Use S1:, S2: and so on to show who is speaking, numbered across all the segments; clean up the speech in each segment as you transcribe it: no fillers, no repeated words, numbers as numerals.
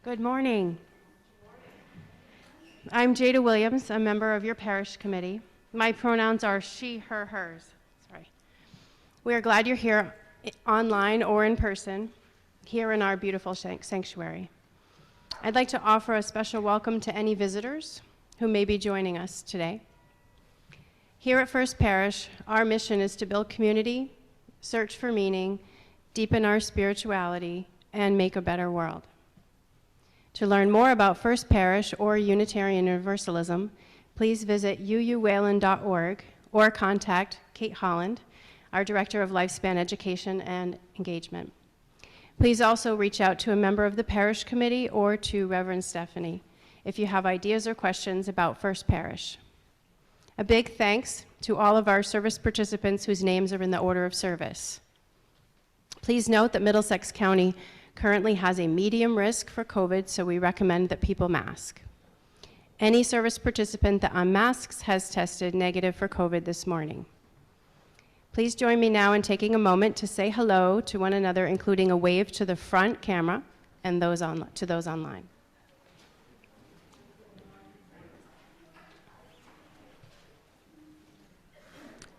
S1: Good morning. I'm Jada Williams, a member of your parish committee. My pronouns are she, her, hers. Sorry. We are glad you're here online or in person, here in our beautiful sanctuary. I'd like to offer a special welcome to any visitors who may be joining us today. Here at First Parish, our mission is to build community, search for meaning, deepen our spirituality, and make a better world. To learn more about First Parish or Unitarian Universalism, please visit uuwayland.org or contact Kate Holland, our Director of Lifespan Education and Engagement. Please also reach out to a member of the parish committee or to Reverend Stephanie if you have ideas or questions about First Parish. A big thanks to all of our service participants whose names are in the order of service. Please note that Middlesex County currently has a medium risk for COVID, so we recommend that people mask. Any service participant that unmasks has tested negative for COVID this morning. Please join me now in taking a moment to say hello to one another, including a wave to the front camera and to those online.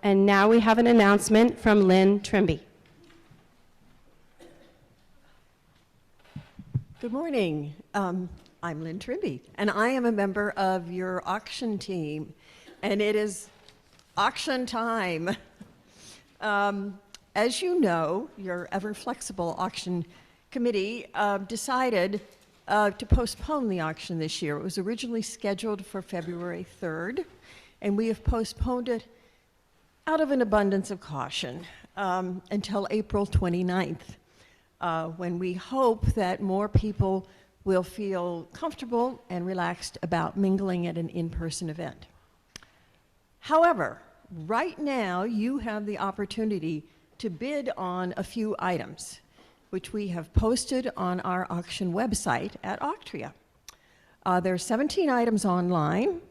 S1: And now we have an announcement from Lynn Trimby.
S2: Good morning. I'm Lynn Trimby, and I am a member of your auction team, and it is auction time. As you know, your ever-flexible auction committee decided to postpone the auction this year. It was originally scheduled for February 3rd, and we have postponed it out of an abundance of caution until April 29th. When we hope that more people will feel comfortable and relaxed about mingling at an in-person event. However, right now you have the opportunity to bid on a few items, which we have posted on our auction website at Octria. There are 17 items online,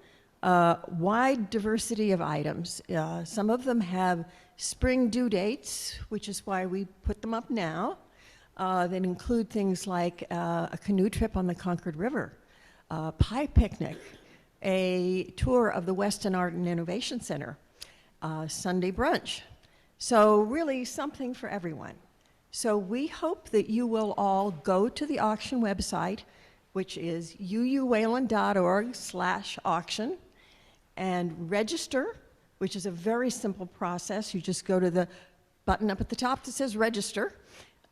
S2: wide diversity of items. Some of them have spring due dates, which is why we put them up now. That include things like a canoe trip on the Concord River, a pie picnic, a tour of the Weston Art and Innovation Center, Sunday brunch. So really something for everyone. So we hope that you will all go to the auction website, which is uuwayland.org/auction, and register, which is a very simple process. You just go to the button up at the top that says register,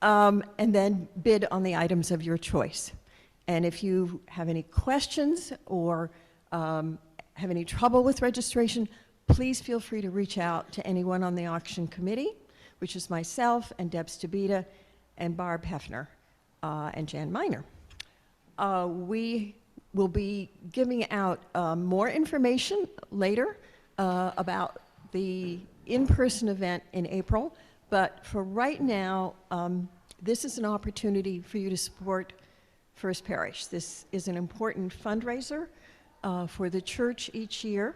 S2: and then bid on the items of your choice. And if you have any questions or have any trouble with registration, please feel free to reach out to anyone on the auction committee, which is myself and Deb Stabita and Barb Hefner and Jan Miner. We will be giving out more information later about the in-person event in April. But for right now, this is an opportunity for you to support First Parish. This is an important fundraiser for the church each year,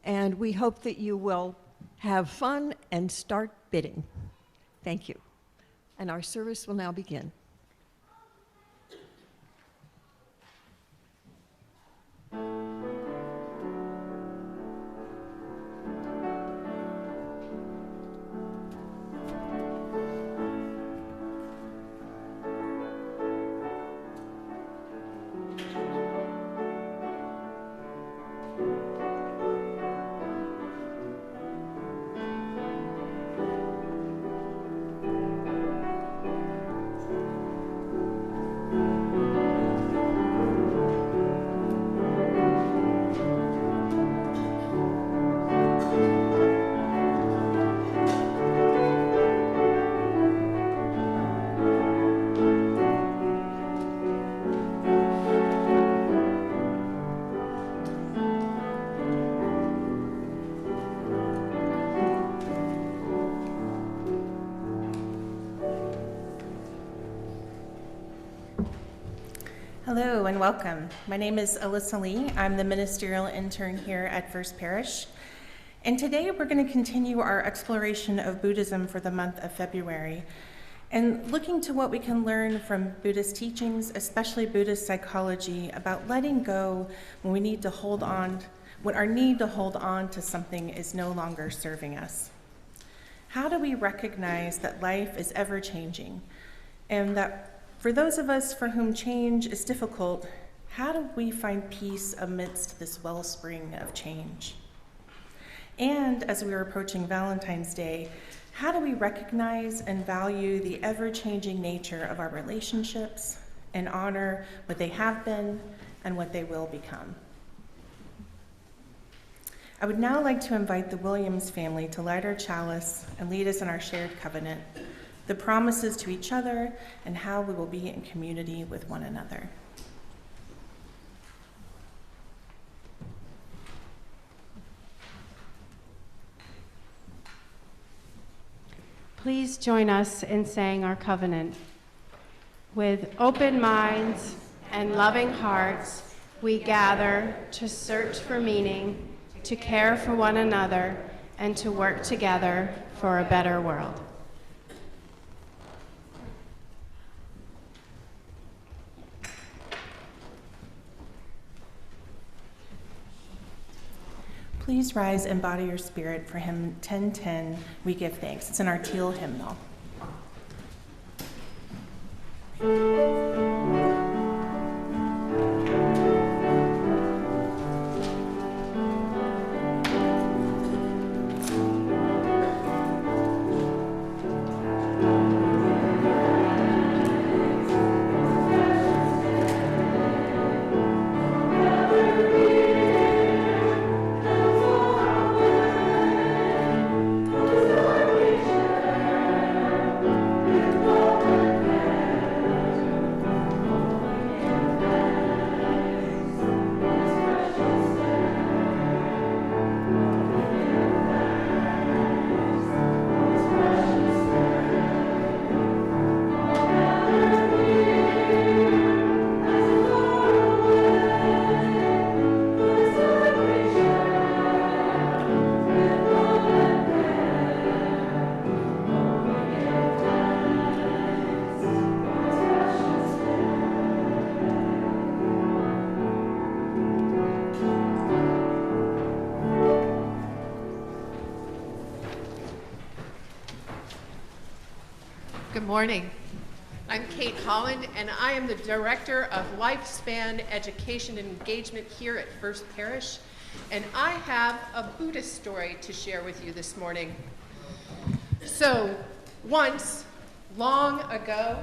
S2: and we hope that you will have fun and start bidding. Thank you. And our service will now begin.
S3: Hello and welcome. My name is Alyssa Lee. I'm the Ministerial Intern here at First Parish. And today we're going to continue our exploration of Buddhism for the month of February. and looking to what we can learn from Buddhist teachings, especially Buddhist psychology, about letting go when we need to hold on, when our need to hold on to something is no longer serving us. How do we recognize that life is ever changing, and that for those of us for whom change is difficult, how do we find peace amidst this wellspring of change? And as we are approaching Valentine's Day, how do we recognize and value the ever-changing nature of our relationships and honor what they have been and what they will become? I would now like to invite the Williams family to light our chalice and lead us in our shared covenant, the promises to each other, and how we will be in community with one another.
S1: Please join us in saying our covenant. With open minds and loving hearts, we gather to search for meaning, to care for one another, and to work together for a better world.
S3: Please rise and body your spirit for hymn 1010, We Give Thanks. It's in our teal hymnal.
S4: Good morning. I'm Kate Holland, and I am the Director of Lifespan Education and Engagement here at First Parish, and I have a Buddhist story to share with you this morning. So, once, long ago,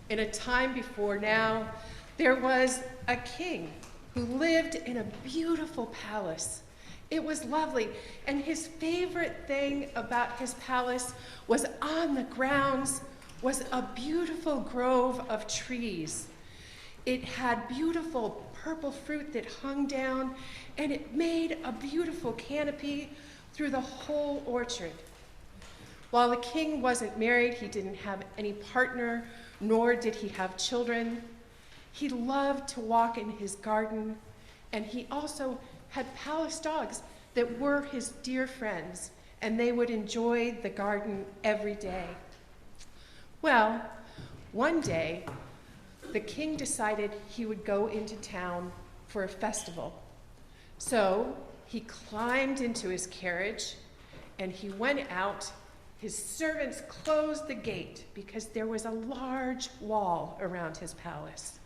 S4: in a time before now, there was a king who lived in a beautiful palace. It was lovely, and his favorite thing about his palace was on the grounds was a beautiful grove of trees. It had beautiful purple fruit that hung down, and it made a beautiful canopy through the whole orchard. While the king wasn't married, he didn't have any partner, nor did he have children. He loved to walk in his garden, and he also had palace dogs that were his dear friends, and they would enjoy the garden every day. Well, one day, the king decided he would go into town for a festival. So he climbed into his carriage, and he went out. His servants closed the gate because there was a large wall around his palace.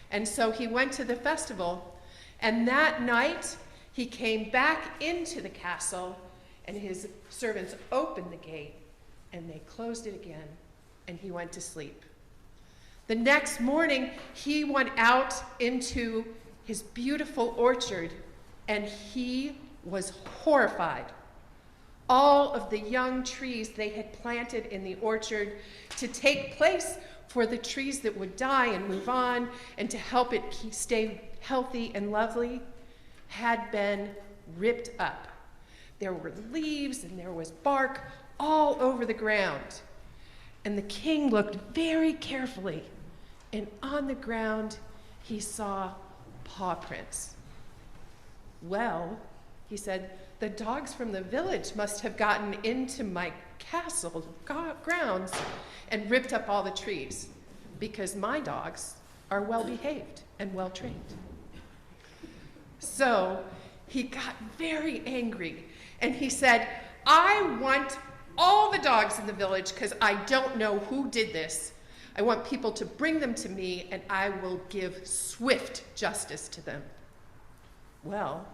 S4: And so he went to the festival, and that night, he came back into the castle, and his servants opened the gate, and they closed it again, and he went to sleep. The next morning, he went out into his beautiful orchard, and he was horrified. All of the young trees they had planted in the orchard to take place for the trees that would die and move on, and to help it stay healthy and lovely, had been ripped up. There were leaves and there was bark all over the ground. And the king looked very carefully, and on the ground he saw paw prints. Well, he said, the dogs from the village must have gotten into my castle grounds and ripped up all the trees because my dogs are well behaved and well trained. So he got very angry and he said, I want all the dogs in the village because I don't know who did this. I want people to bring them to me and I will give swift justice to them. Well,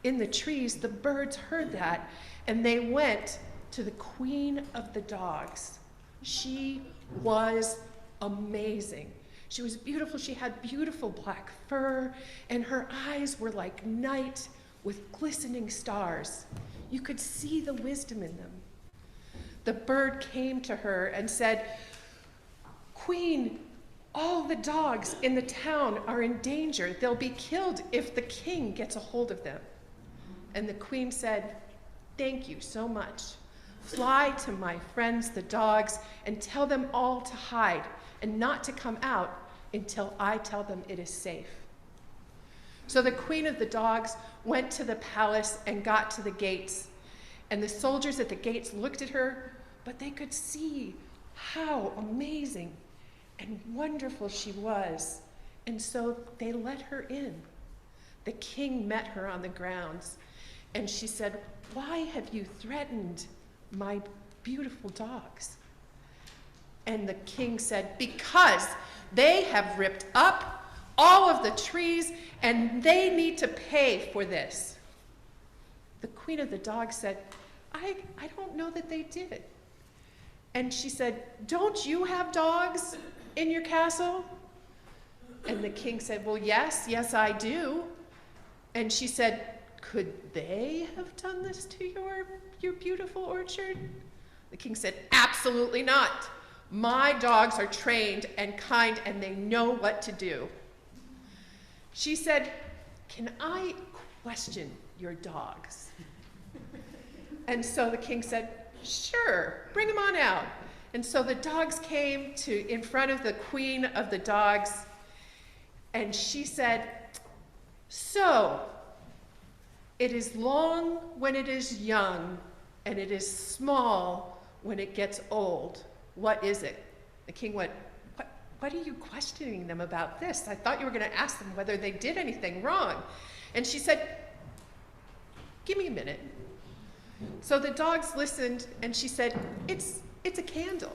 S4: in the trees, the birds heard that and they went to the queen of the dogs. She was amazing. She was beautiful. She had beautiful black fur and her eyes were like night with glistening stars. You could see the wisdom in them. The bird came to her and said, Queen, all the dogs in the town are in danger. They'll be killed if the king gets a hold of them. And the queen said, thank you so much. Fly to my friends, the dogs, and tell them all to hide and not to come out until I tell them it is safe. So the queen of the dogs went to the palace and got to the gates. And the soldiers at the gates looked at her, but they could see how amazing and wonderful she was. And so they let her in. The king met her on the grounds, and she said, why have you threatened my beautiful dogs? And the king said, because they have ripped up all of the trees and they need to pay for this. The queen of the dogs said, I don't know that they did. And she said, don't you have dogs in your castle? And the king said, well, yes, I do. And she said, could they have done this to your beautiful orchard? The king said, absolutely not. My dogs are trained and kind and they know what to do. She said, can I question your dogs? And so the king said, sure, bring them on out. And so the dogs came in front of the queen of the dogs, and she said, so, it is long when it is young, and it is small when it gets old. What is it? The king went, what are you questioning them about this? I thought you were going to ask them whether they did anything wrong. And she said, give me a minute. So the dogs listened, and she said, it's a candle.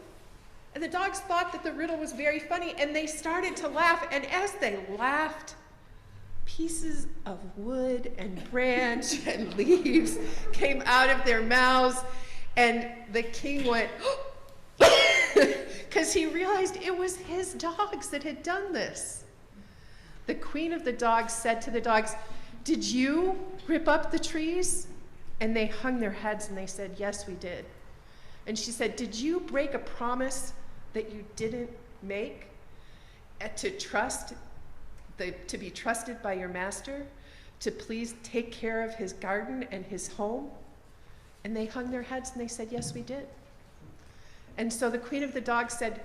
S4: And the dogs thought that the riddle was very funny, and they started to laugh. And as they laughed, pieces of wood and branch and leaves came out of their mouths, and the king went, because he realized it was his dogs that had done this. The queen of the dogs said to the dogs, did you rip up the trees? And they hung their heads and they said, yes, we did. And she said, did you break a promise that you didn't make to be trusted by your master, to please take care of his garden and his home? And they hung their heads and they said, yes, we did. And so the queen of the dogs said,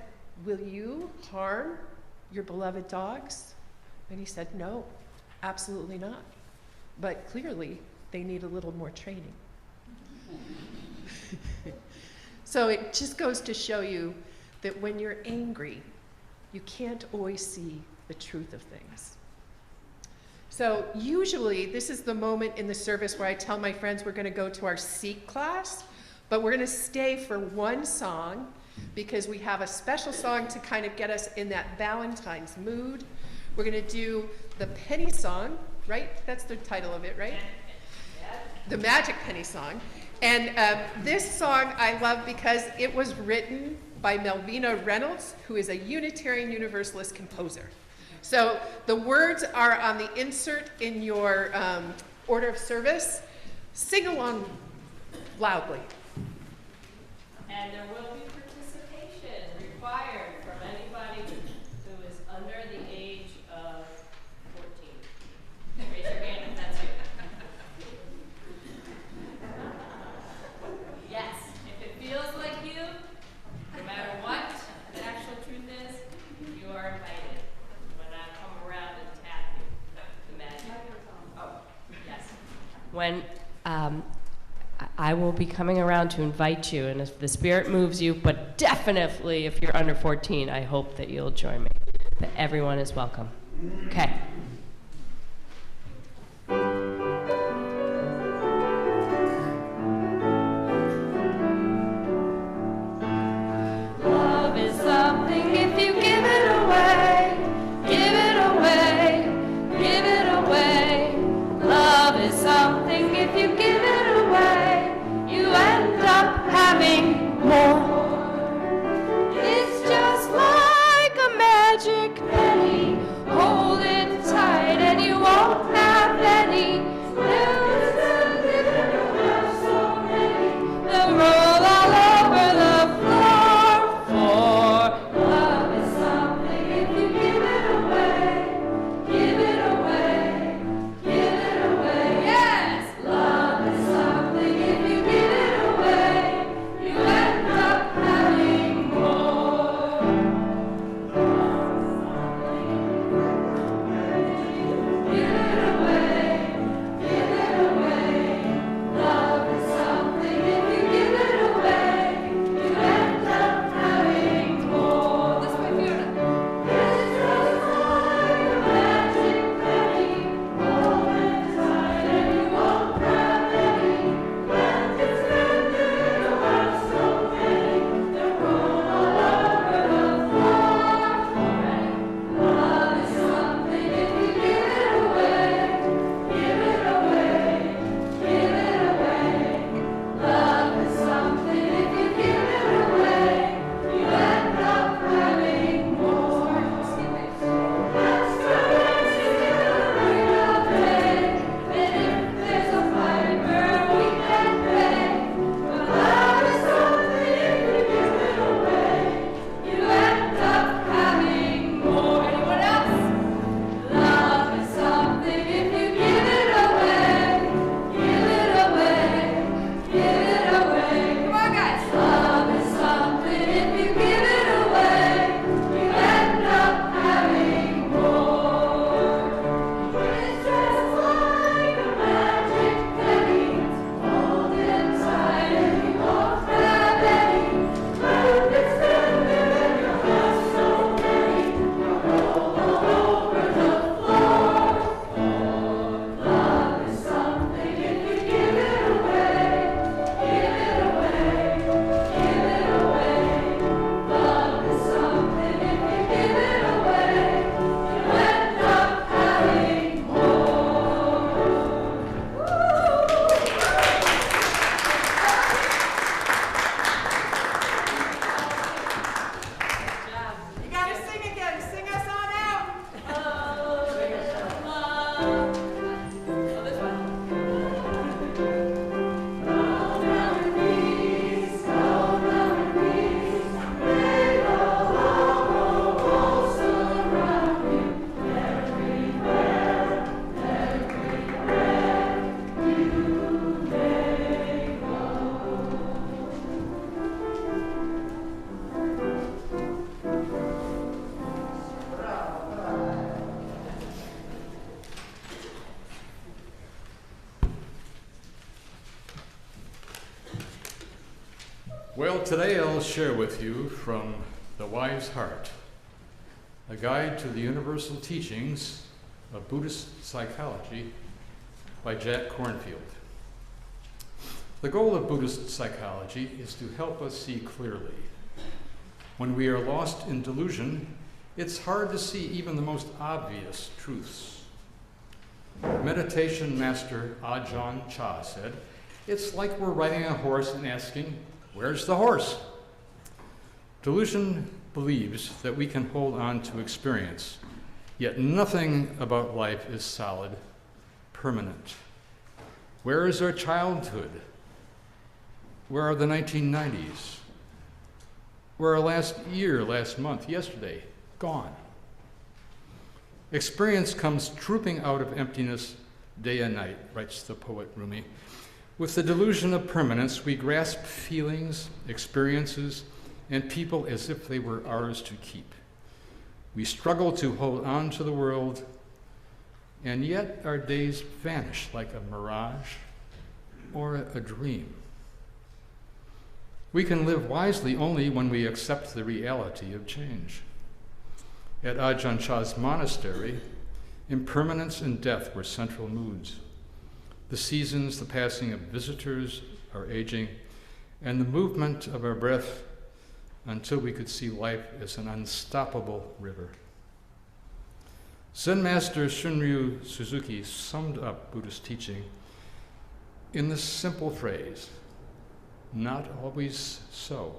S4: will you harm your beloved dogs? And he said, no, absolutely not. But clearly, they need a little more training. So it just goes to show you that when you're angry, you can't always see the truth of things. So usually, this is the moment in the service where I tell my friends we're going to go to our Seek class, but we're going to stay for one song because we have a special song to kind of get us in that Valentine's mood. We're going to do the Penny Song, right? That's the title of it, right? The Magic Penny Song. And this song I love because it was written by Melvina Reynolds, who is a Unitarian Universalist composer. So the words are on the insert in your order of service. Sing along loudly.
S5: And there will be participation required from anybody who is under the age of 14. Raise your hand if that's you. Yes, if it feels like you, no matter what the actual truth is, you are invited. When I come around and tap you, the magic. Oh, yes. When I will be coming around to invite you, and if the spirit moves you, but definitely if you're under 14, I hope that you'll join me. But everyone is welcome. Okay. Love is something if you give it away, give it away, give it away. Love is something if you give it away, you end up having more. It's just like a magic penny, hold it tight and you won't have any. They'll roll all over the floor for love is something if you give it away, give it away, give it away. Yes, love is something if you give it away, you end up having more. Give it away, give it away. Love is something if you give it away, you end up having more. This way, Fiona. It's just like a magic penny, hold it tight and you won't have any. When you spend it, you'll have so many, they'll roll all over the floor for it. Love is something if you give it away, give it away, give it away. Love is something if you give it away, you end up having more. That's the magic in the ring of day, and if there's a fiber we can pay. But love is something if you give it away, you end up having more. Anyone else? Love is something if you give it away, give it away, give it away. Come on, guys. Love is something if you give it away, you end up having more. It's just like a magic penny, hold it tight and you won't have any. When you spend it, you'll have so many, you'll roll all over the floor. Love is something if you give it away, give it away, give it away. Love is something if you give it away, you end up having
S6: You gotta sing again. Sing us on out.
S7: Well, today I'll share with you from The Wise Heart, a guide to the universal teachings of Buddhist psychology by Jack Kornfield. The goal of Buddhist psychology is to help us see clearly. When we are lost in delusion, it's hard to see even the most obvious truths. Meditation master Ajahn Chah said, "It's like we're riding a horse and asking, 'Where's the horse?'" Delusion believes that we can hold on to experience, yet nothing about life is solid, permanent. Where is our childhood? Where are the 1990s? Where are last year, last month, yesterday? Gone. Experience comes trooping out of emptiness day and night, writes the poet Rumi. With the delusion of permanence, we grasp feelings, experiences, and people as if they were ours to keep. We struggle to hold on to the world, and yet our days vanish like a mirage or a dream. We can live wisely only when we accept the reality of change. At Ajahn Chah's monastery, impermanence and death were central moods. The seasons, the passing of visitors, our aging, and the movement of our breath until we could see life as an unstoppable river. Zen Master Shunryu Suzuki summed up Buddhist teaching in this simple phrase, "Not always so."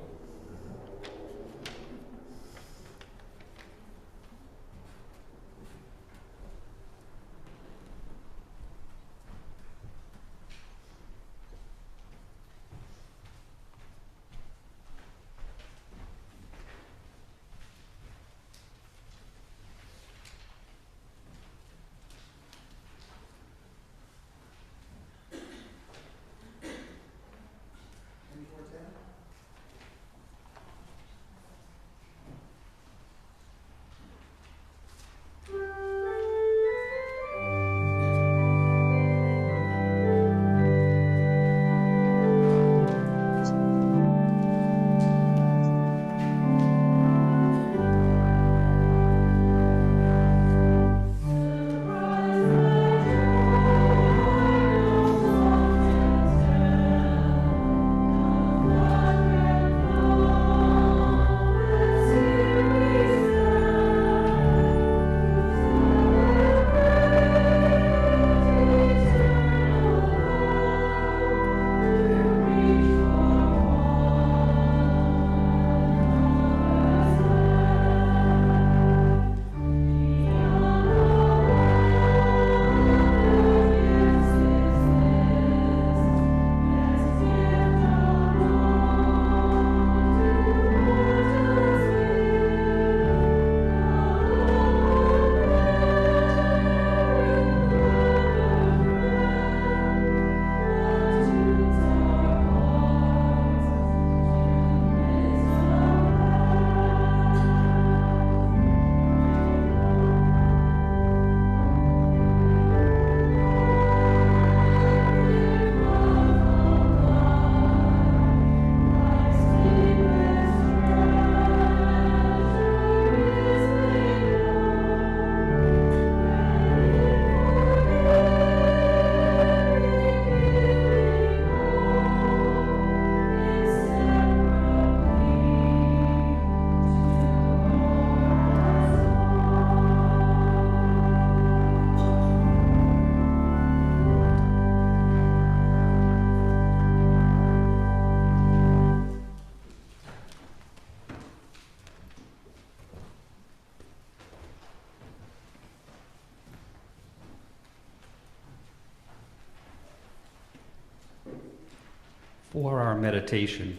S8: For our meditation,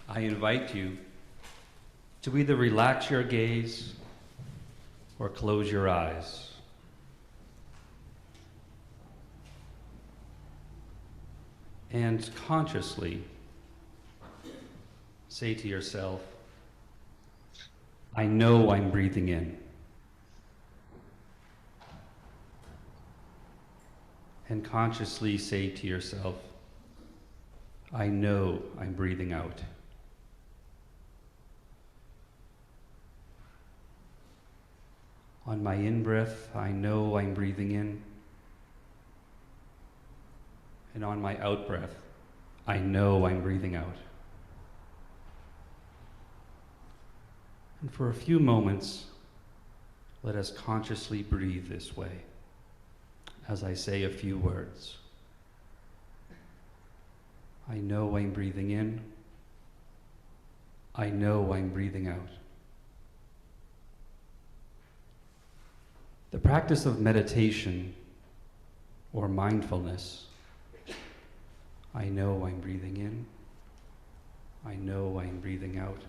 S8: I invite you to either relax your gaze or close your eyes. And consciously say to yourself, I know I'm breathing in. And consciously say to yourself, I know I'm breathing out. On my in-breath, I know I'm breathing in. And on my out-breath, I know I'm breathing out. And for a few moments, let us consciously breathe this way as I say a few words. I know I'm breathing in. I know I'm breathing out. The practice of meditation or mindfulness, I know I'm breathing in. I know I'm breathing out,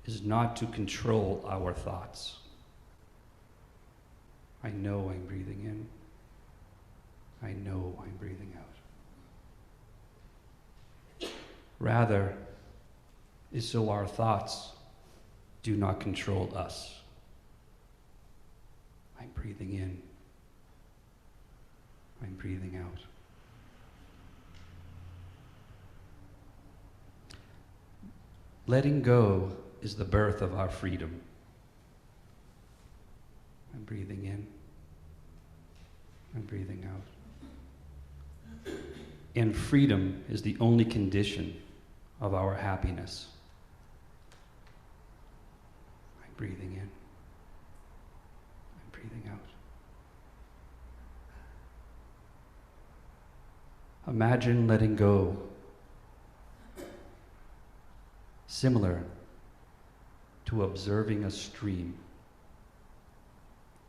S8: is not to control our thoughts. I know I'm breathing in. I know I'm breathing out. Rather, is so our thoughts do not control us. I'm breathing in. I'm breathing out. Letting go is the birth of our freedom. I'm breathing in. I'm breathing out. And freedom is the only condition of our happiness. I'm breathing in. I'm breathing out. Imagine letting go, similar to observing a stream.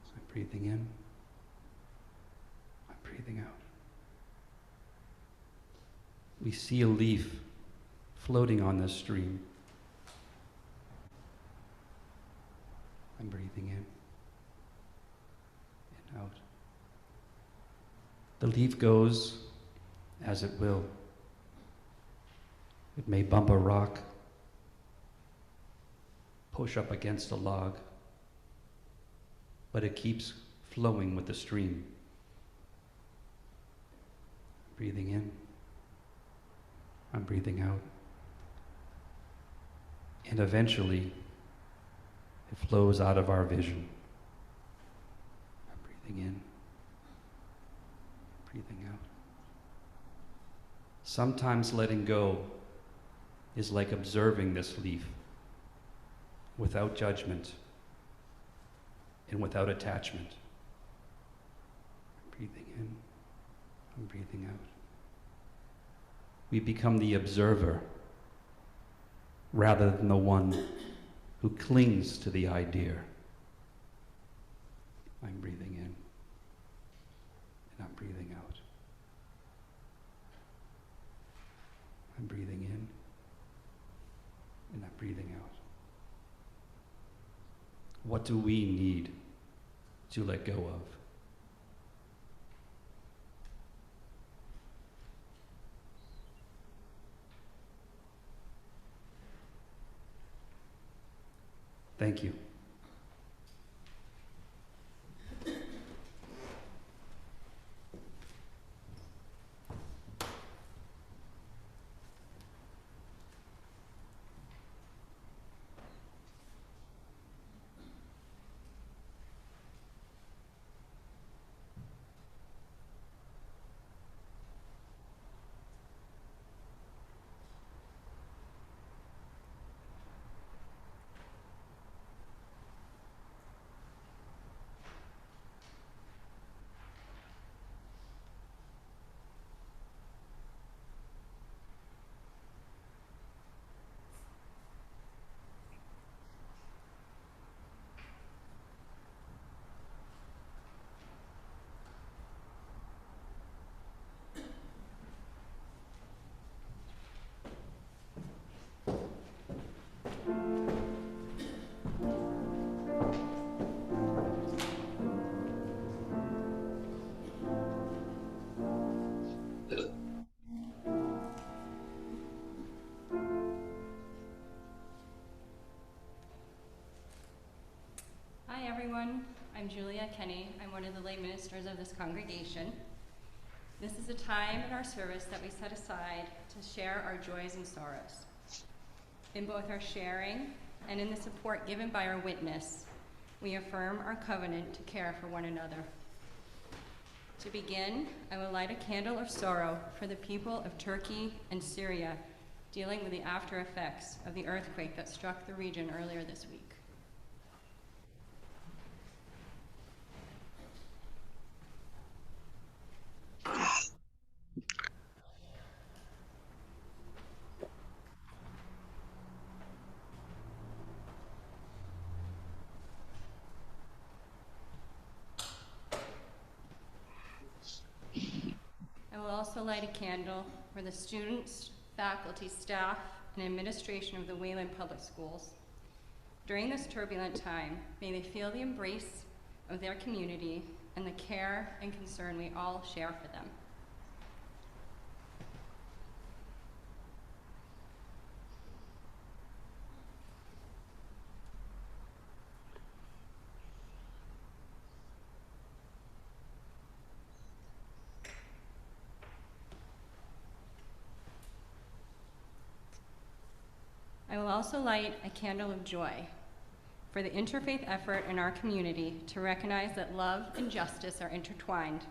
S8: So I'm breathing in. I'm breathing out. We see a leaf floating on the stream. I'm breathing in and out. The leaf goes as it will. It may bump a rock, push up against a log, but it keeps flowing with the stream. Breathing in. I'm breathing out. And eventually, it flows out of our vision. I'm breathing in, breathing out. Sometimes letting go is like observing this leaf without judgment and without attachment. I'm breathing in, I'm breathing out. We become the observer rather than the one who clings to the idea. I'm breathing in and I'm breathing out. I'm breathing in and I'm breathing out. What do we need to let go of? Thank you.
S9: Hi everyone, I'm Julia Kenny. I'm one of the lay ministers of this congregation. This is a time in our service that we set aside to share our joys and sorrows. In both our sharing and in the support given by our witness, we affirm our covenant to care for one another. To begin, I will light a candle of sorrow for the people of Turkey and Syria dealing with the after effects of the earthquake that struck the region earlier this week. I will also light a candle for the students, faculty, staff, and administration of the Wayland Public Schools. During this turbulent time, may they feel the embrace of their community and the care and concern we all share for them. I will also light a candle of joy for the interfaith effort in our community to recognize that love and justice are intertwined,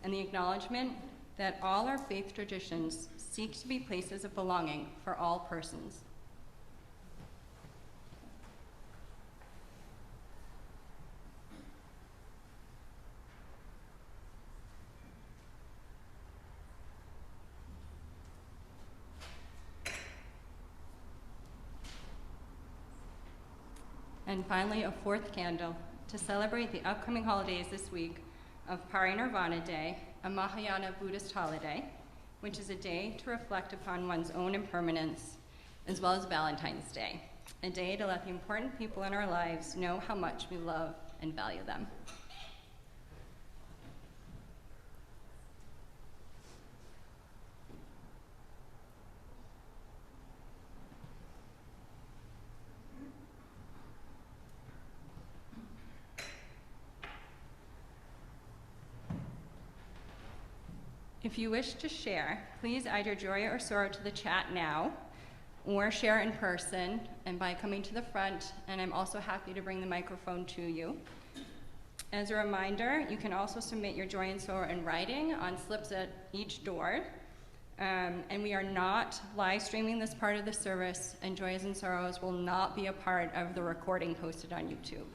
S9: and the acknowledgement that all our faith traditions seek to be places of belonging for all persons. And finally, a fourth candle to celebrate the upcoming holidays this week of Parinirvana Day, a Mahayana Buddhist holiday, which is a day to reflect upon one's own impermanence, as well as Valentine's Day, a day to let the important people in our lives know how much we love and value them. If you wish to share, please add your joy or sorrow to the chat now, or share in person and by coming to the front, and I'm also happy to bring the microphone to you. As a reminder, you can also submit your joy and sorrow in writing on slips at each door. And we are not live streaming this part of the service, and joys and sorrows will not be a part of the recording posted on YouTube.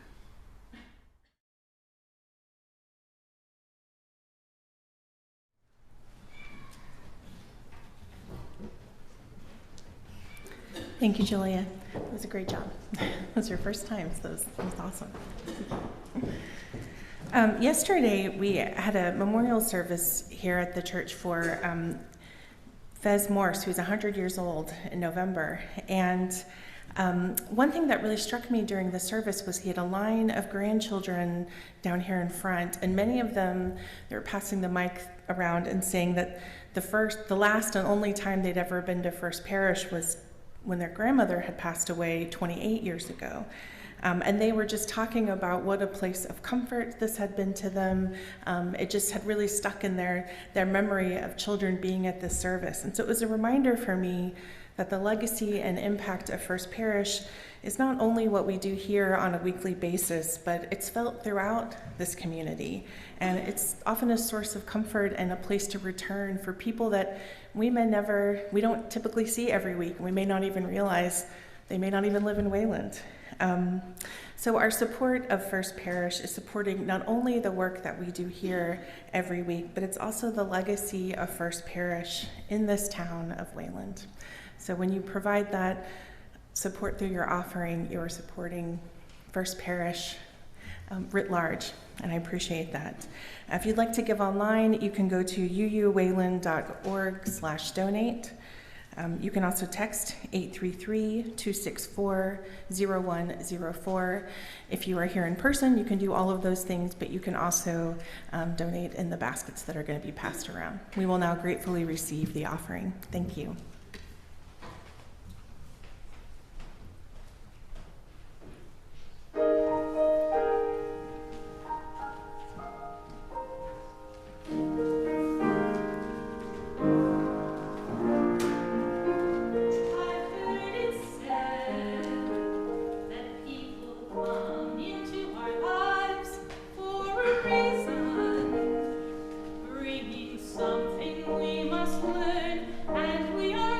S3: Thank you, Julia. That was a great job. It was your first time, so that was awesome. Yesterday, we had a memorial service here at the church for Fez Morse, who's 100 years old in November. And one thing that really struck me during the service was he had a line of grandchildren down here in front, and many of them, they were passing the mic around and saying that the last and only time they'd ever been to First Parish was when their grandmother had passed away 28 years ago. And they were just talking about what a place of comfort this had been to them. It just had really stuck in their memory of children being at this service. And so it was a reminder for me that the legacy and impact of First Parish is not only what we do here on a weekly basis, but it's felt throughout this community. And it's often a source of comfort and a place to return for people that we don't typically see every week. We may not even realize they may not even live in Wayland. So our support of First Parish is supporting not only the work that we do here every week, but it's also the legacy of First Parish in this town of Wayland. So when you provide that support through your offering, you're supporting First Parish writ large, and I appreciate that. If you'd like to give online, you can go to uuwayland.org/donate. You can also text 833-264-0104. If you are here in person, you can do all of those things, but you can also donate in the baskets that are going to be passed around. We will now gratefully receive the offering. Thank you.
S5: Something we must learn, and we are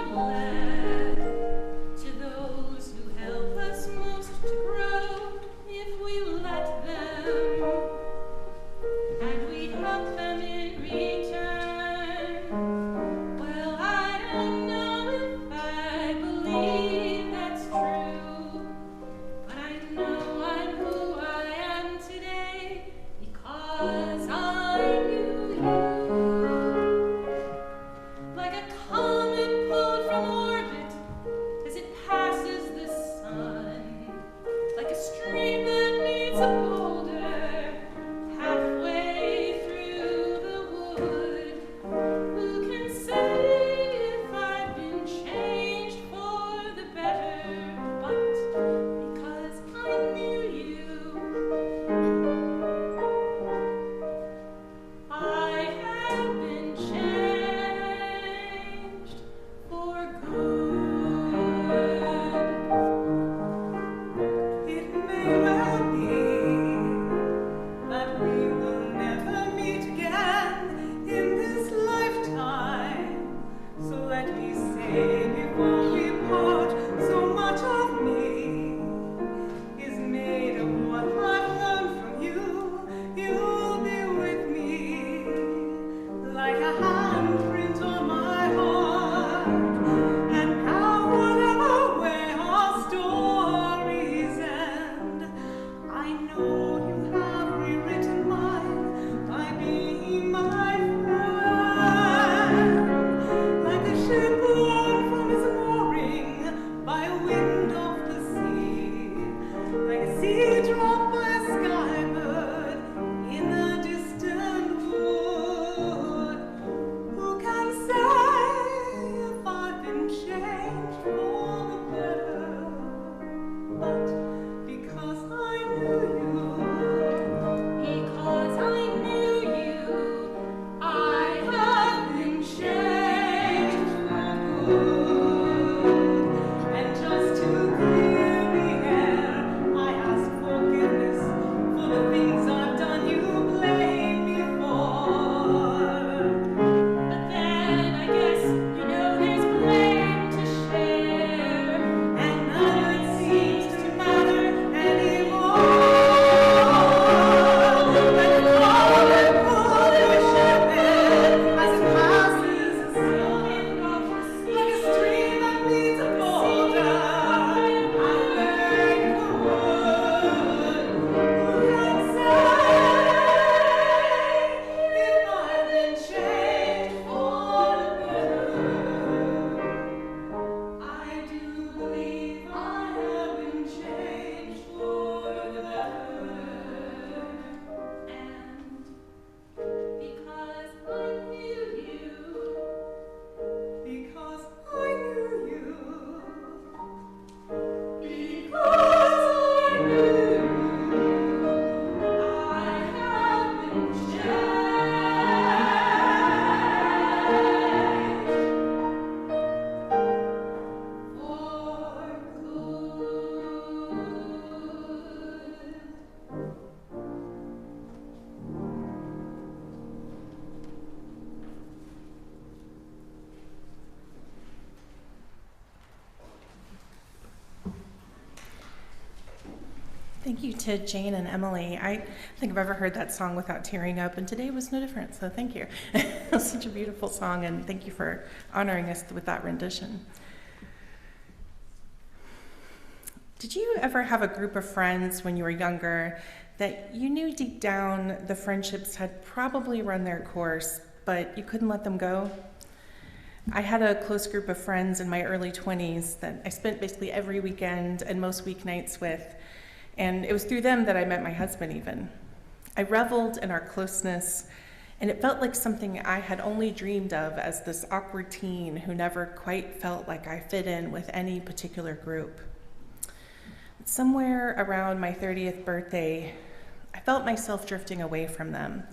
S3: Thank you to Jane and Emily. I don't think I've ever heard that song without tearing up, and today was no different, so thank you. It was such a beautiful song, and thank you for honoring us with that rendition. Did you ever have a group of friends when you were younger that you knew deep down the friendships had probably run their course, but you couldn't let them go? I had a close group of friends in my early 20s that I spent basically every weekend and most weeknights with, and it was through them that I met my husband even. I reveled in our closeness, and it felt like something I had only dreamed of as this awkward teen who never quite felt like I fit in with any particular group. Somewhere around my 30th birthday, I felt myself drifting away from them.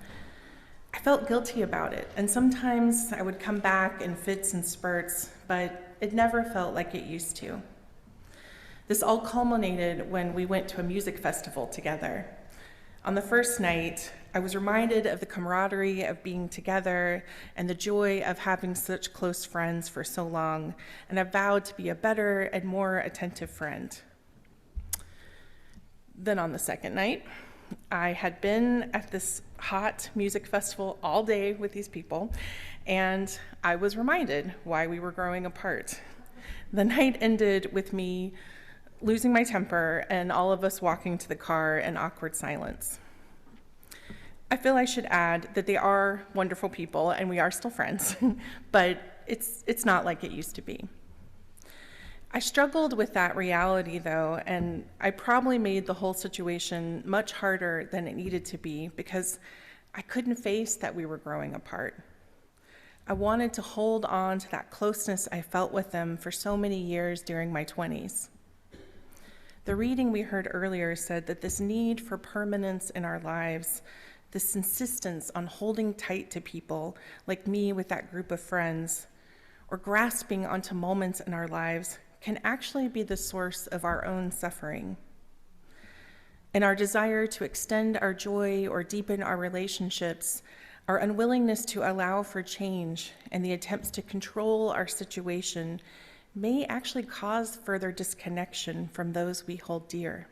S3: I felt guilty about it, and sometimes I would come back in fits and spurts, but it never felt like it used to. This all culminated when we went to a music festival together. On the first night, I was reminded of the camaraderie of being together and the joy of having such close friends for so long, and I vowed to be a better and more attentive friend. Then on the second night, I had been at this hot music festival all day with these people, and I was reminded why we were growing apart. The night ended with me losing my temper and all of us walking to the car in awkward silence. I feel I should add that they are wonderful people and we are still friends, but it's not like it used to be. I struggled with that reality, though, and I probably made the whole situation much harder than it needed to be because I couldn't face that we were growing apart. I wanted to hold on to that closeness I felt with them for so many years during my 20s. The reading we heard earlier said that this need for permanence in our lives, this insistence on holding tight to people like me with that group of friends, or grasping onto moments in our lives can actually be the source of our own suffering. In our desire to extend our joy or deepen our relationships, our unwillingness to allow for change and the attempts to control our situation may actually cause further disconnection from those we hold dear.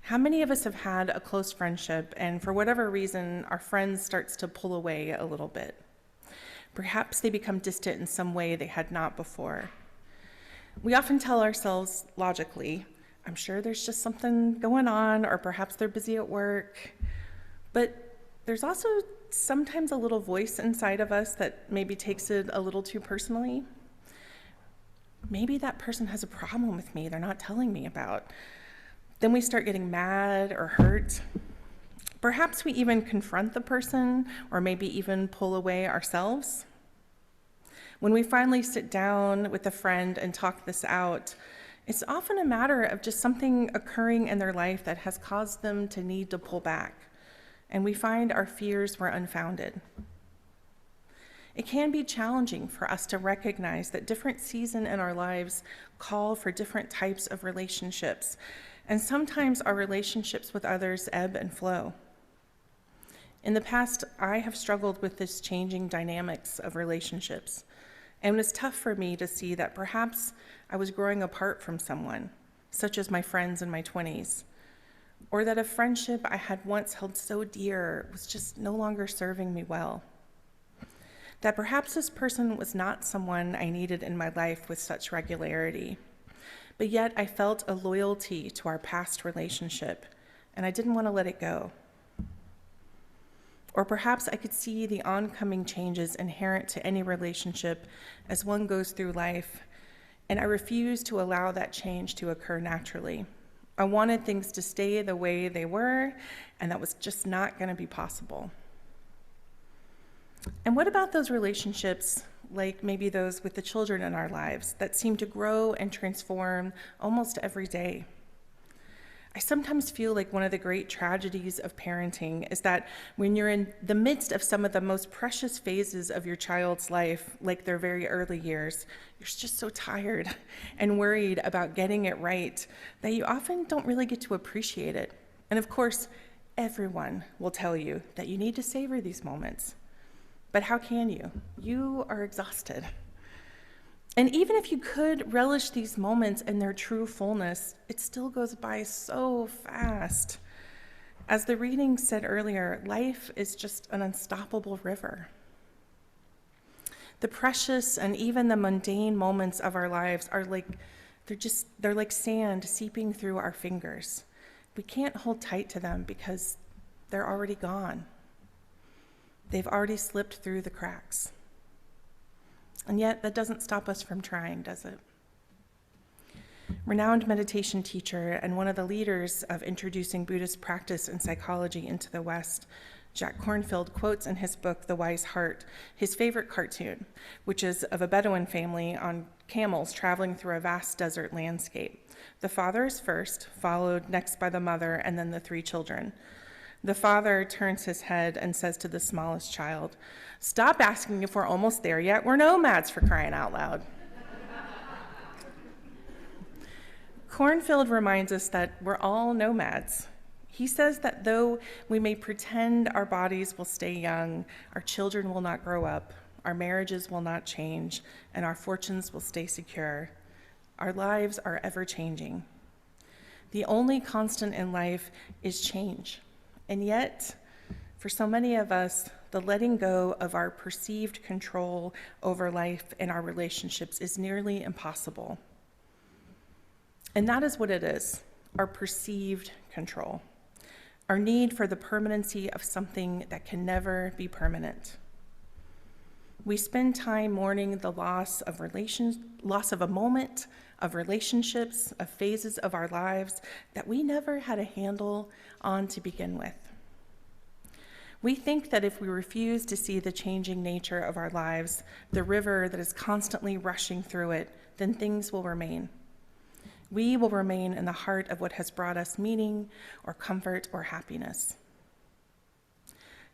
S3: How many of us have had a close friendship and for whatever reason, our friend starts to pull away a little bit? Perhaps they become distant in some way they had not before. We often tell ourselves logically, I'm sure there's just something going on, or perhaps they're busy at work. But there's also sometimes a little voice inside of us that maybe takes it a little too personally. Maybe that person has a problem with me they're not telling me about. Then we start getting mad or hurt. Perhaps we even confront the person, or maybe even pull away ourselves. When we finally sit down with a friend and talk this out, it's often a matter of just something occurring in their life that has caused them to need to pull back, and we find our fears were unfounded. It can be challenging for us to recognize that different seasons in our lives call for different types of relationships, and sometimes our relationships with others ebb and flow. In the past, I have struggled with this changing dynamics of relationships. And it was tough for me to see that perhaps I was growing apart from someone, such as my friends in my 20s, or that a friendship I had once held so dear was just no longer serving me well. That perhaps this person was not someone I needed in my life with such regularity, but yet I felt a loyalty to our past relationship, and I didn't want to let it go. Or perhaps I could see the oncoming changes inherent to any relationship as one goes through life, and I refused to allow that change to occur naturally. I wanted things to stay the way they were, and that was just not going to be possible. And what about those relationships, like maybe those with the children in our lives, that seem to grow and transform almost every day? I sometimes feel like one of the great tragedies of parenting is that when you're in the midst of some of the most precious phases of your child's life, like their very early years, you're just so tired and worried about getting it right that you often don't really get to appreciate it. And of course, everyone will tell you that you need to savor these moments. But how can you? You are exhausted. And even if you could relish these moments in their true fullness, it still goes by so fast. As the reading said earlier, life is just an unstoppable river. The precious and even the mundane moments of our lives are they're like sand seeping through our fingers. We can't hold tight to them because they're already gone. They've already slipped through the cracks. And yet that doesn't stop us from trying, does it? Renowned meditation teacher and one of the leaders of introducing Buddhist practice and psychology into the West, Jack Kornfield, quotes in his book, The Wise Heart, his favorite cartoon, which is of a Bedouin family on camels traveling through a vast desert landscape. The father is first, followed next by the mother, and then the 3 children. The father turns his head and says to the smallest child, "Stop asking if we're almost there yet. We're nomads, for crying out loud." Kornfield reminds us that we're all nomads. He says that though we may pretend our bodies will stay young, our children will not grow up, our marriages will not change, and our fortunes will stay secure, our lives are ever changing. The only constant in life is change. And yet, for so many of us, the letting go of our perceived control over life and our relationships is nearly impossible. And that is what it is, our perceived control, our need for the permanency of something that can never be permanent. We spend time mourning the loss of a moment, of relationships, of phases of our lives that we never had a handle on to begin with. We think that if we refuse to see the changing nature of our lives, the river that is constantly rushing through it, then things will remain. We will remain in the heart of what has brought us meaning or comfort or happiness.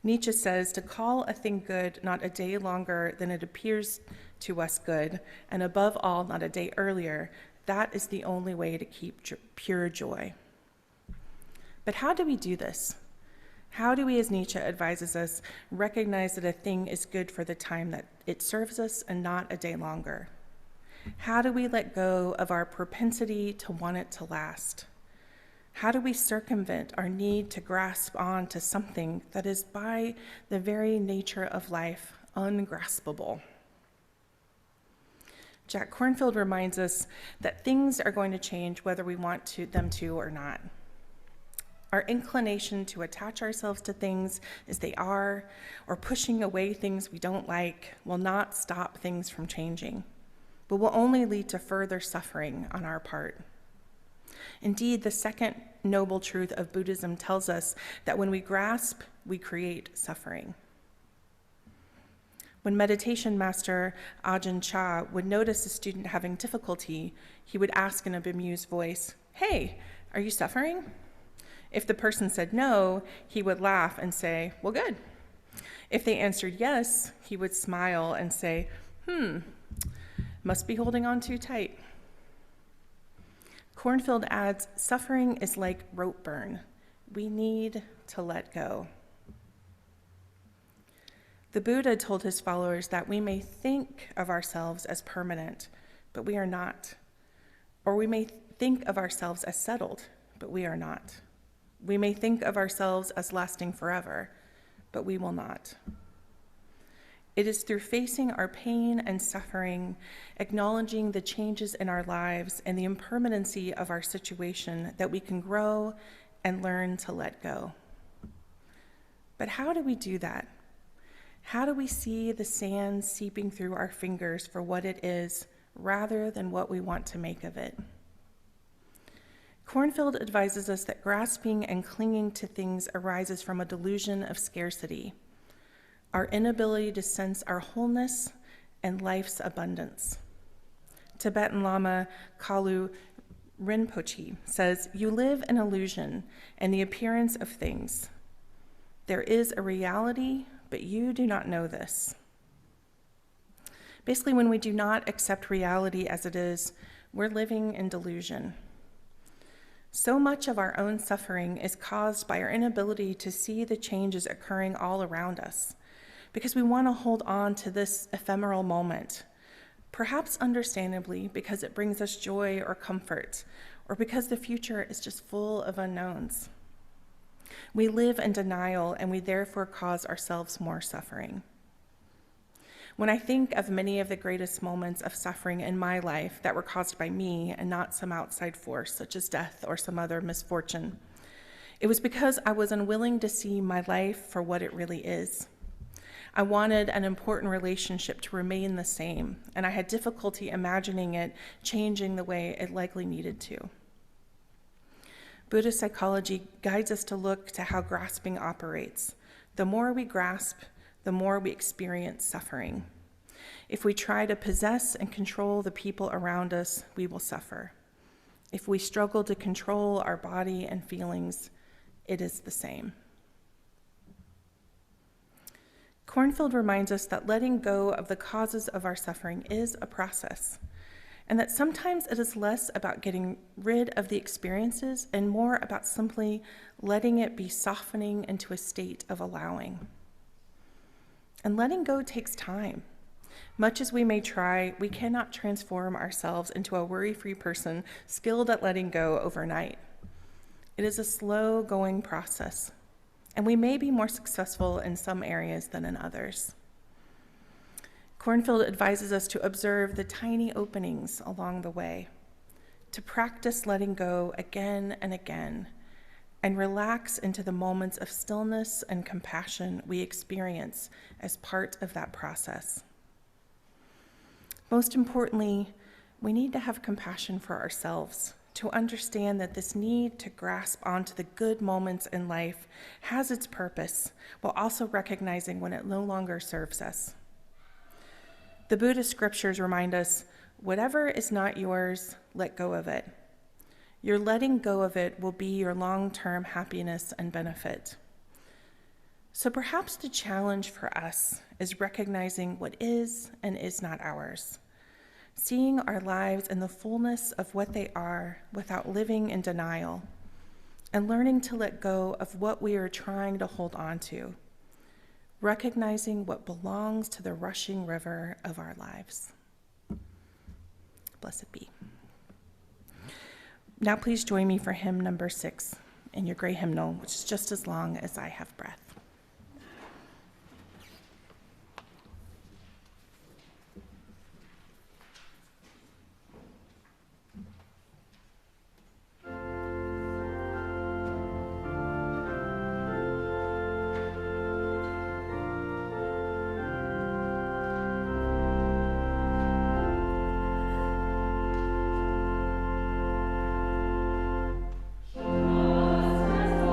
S3: Nietzsche says to call a thing good not a day longer than it appears to us good, and above all, not a day earlier, that is the only way to keep pure joy. But how do we do this? How do we, as Nietzsche advises us, recognize that a thing is good for the time that it serves us and not a day longer? How do we let go of our propensity to want it to last? How do we circumvent our need to grasp on to something that is by the very nature of life ungraspable? Jack Kornfield reminds us that things are going to change whether we want them to or not. Our inclination to attach ourselves to things as they are, or pushing away things we don't like, will not stop things from changing, but will only lead to further suffering on our part. Indeed, the second noble truth of Buddhism tells us that when we grasp, we create suffering. When meditation master Ajahn Chah would notice a student having difficulty, he would ask in a bemused voice, "Hey, are you suffering?" If the person said no, he would laugh and say, "Well, good." If they answered yes, he would smile and say, "Must be holding on too tight." Kornfield adds, suffering is like rope burn. We need to let go. The Buddha told his followers that we may think of ourselves as permanent, but we are not. Or we may think of ourselves as settled, but we are not. We may think of ourselves as lasting forever, but we will not. It is through facing our pain and suffering, acknowledging the changes in our lives and the impermanency of our situation that we can grow and learn to let go. But how do we do that? How do we see the sand seeping through our fingers for what it is rather than what we want to make of it? Kornfield advises us that grasping and clinging to things arises from a delusion of scarcity, our inability to sense our wholeness and life's abundance. Tibetan Lama Kalu Rinpoche says, "You live in illusion and the appearance of things. There is a reality, but you do not know this." Basically, when we do not accept reality as it is, we're living in delusion. So much of our own suffering is caused by our inability to see the changes occurring all around us, because we want to hold on to this ephemeral moment, Perhaps understandably, because it brings us joy or comfort, or because the future is just full of unknowns. We live in denial, and we therefore cause ourselves more suffering. When I think of many of the greatest moments of suffering in my life that were caused by me and not some outside force, such as death or some other misfortune, it was because I was unwilling to see my life for what it really is. I wanted an important relationship to remain the same, and I had difficulty imagining it changing the way it likely needed to. Buddhist psychology guides us to look to how grasping operates. The more we grasp, the more we experience suffering. If we try to possess and control the people around us, we will suffer. If we struggle to control our body and feelings, it is the same. Cornfield reminds us that letting go of the causes of our suffering is a process, and that sometimes it is less about getting rid of the experiences and more about simply letting it be softening into a state of allowing. And letting go takes time. Much as we may try, we cannot transform ourselves into a worry-free person skilled at letting go overnight. It is a slow-going process, and we may be more successful in some areas than in others. Cornfield advises us to observe the tiny openings along the way, to practice letting go again and again, and relax into the moments of stillness and compassion we experience as part of that process. Most importantly, we need to have compassion for ourselves, to understand that this need to grasp onto the good moments in life has its purpose, while also recognizing when it no longer serves us. The Buddhist scriptures remind us, whatever is not yours, let go of it. Your letting go of it will be your long-term happiness and benefit. So perhaps the challenge for us is recognizing what is and is not ours, seeing our lives in the fullness of what they are without living in denial, and learning to let go of what we are trying to hold on to, recognizing what belongs to the rushing river of our lives. Blessed be. Now please join me for hymn number 6 in your gray hymnal, which is just as long as I have breath.
S5: As long as I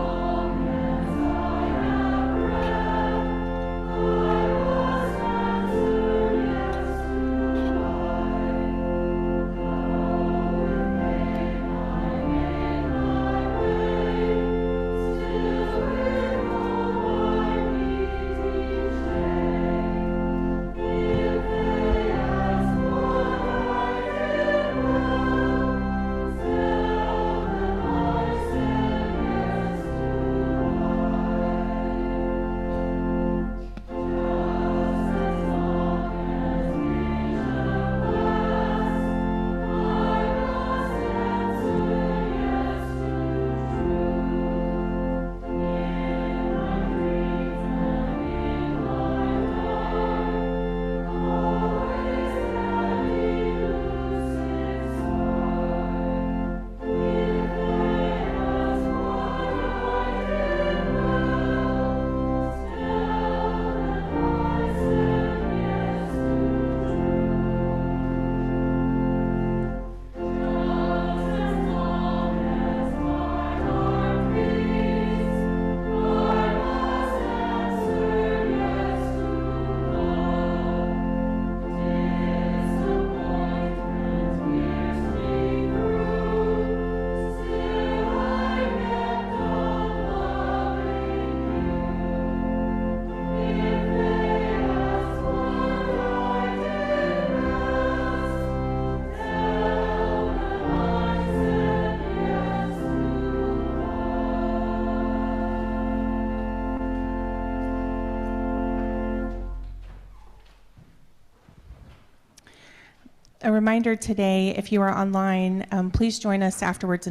S3: A reminder today, if you are online, please join us afterwards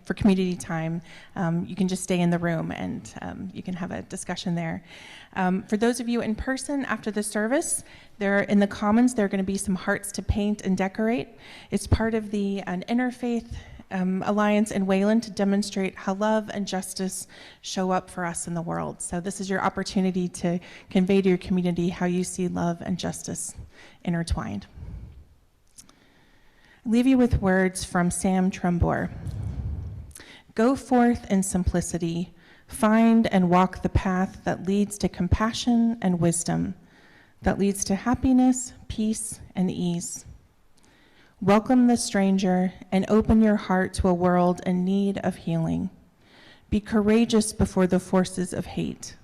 S3: for community time. You can just stay in the room and you can have a discussion there. For those of you in person after the service, in the Commons, there are going to be some hearts to paint and decorate. It's part of the Interfaith Alliance in Wayland to demonstrate how love and justice show up for us in the world. So this is your opportunity to convey to your community how you see love and justice intertwined. I leave you with words from Sam Trumbore. Go forth in simplicity, find and walk the path that leads to compassion and wisdom, that leads to happiness, peace, and ease. Welcome the stranger and open your heart to a world in need of healing. Be courageous before the forces of hate.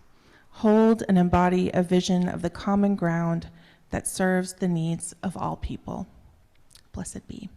S3: Hold and embody a vision of the common ground that serves the needs of all people. Blessed be.